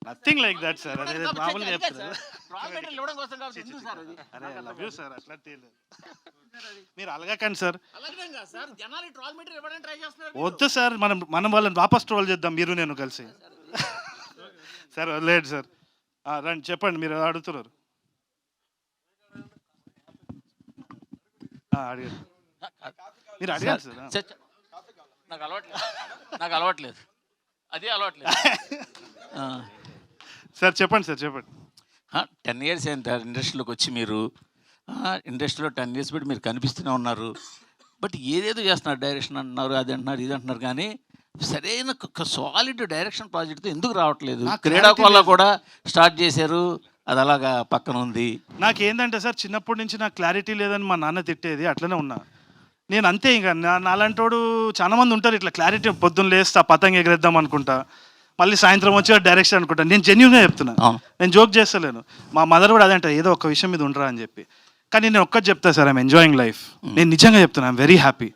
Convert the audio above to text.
Nothing like that sir. అదే మామూలుగా చెప్తారు. రాల్ మెటీరియల్ ఇవ్వడం కోసం కాబట్టి ఎందుకు సార్ అది? అరే లవ్ యూ సార్, అట్లా తెలియదు. మీరు అలగకండి సార్. అలాగే కాదు సార్, జనాలు ట్రాల్ మెటీరియల్ ఇవ్వడానికి ట్రై చేస్తున్నారు. వద్దు సార్, మనం వాళ్ళని వాపస్ ట్రోల్ చేద్దాం మీరు నేను కలిసి. సార్ లేదు సార్. రండి చెప్పండి, మీరు అడుగుతున్నారు. అడిగారు, మీరు అడిగారు సార్. నాకు అలవాట్లేదు, నాకు అలవాట్లేదు, అదే అలవాట్లేదు. సార్ చెప్పండి సార్ చెప్పండి. 10 years అయింది ఇండస్ట్రీలోకి వచ్చి మీరు. ఇండస్ట్రీలో 10 years బట్టి మీరు కనిపిస్తూనే ఉన్నారు. బట్ ఏదేదో చేస్తున్నారు, డైరెక్షన్ అంటున్నారు, అది అంటున్నారు, ఇది అంటున్నారు, కానీ సరైన సాలిడ్ డైరెక్షన్ ప్రాజెక్ట్తో ఎందుకు రావట్లేదు? క్రీడాకోలా కూడా స్టార్ట్ చేశారు, అది అలాగా పక్కన ఉంది. నాకేందంటే సార్, చిన్నప్పటి నుంచి నాకు క్లారిటీ లేదని మా నాన్న తిట్టేది, అట్లనే ఉన్నా నేను అంతే. ఇంకా నాలాంటోడు చాలా మంది ఉంటారు ఇట్లా క్లారిటీ, పొద్దున్న లేస్తా పతంగ ఎగరేద్దాం అనుకుంటా, మళ్ళీ సాయంత్రం వచ్చి డైరెక్షన్ అనుకుంటా. నేను జెన్యూన్గా చెప్తున్నా, నేను జోక్ చేస్తలేను. మా మదర్ కూడా అదే అంటారు, ఏదో ఒక విషయం మీద ఉండరా అని చెప్పి. కానీ నేను ఒక్కటి చెప్తా సార్, ఐఎమ్ ఎంజాయింగ్ లైఫ్. నేను నిజంగా చెప్తున్నా, ఐఎమ్ వెరీ హ్యాపీ.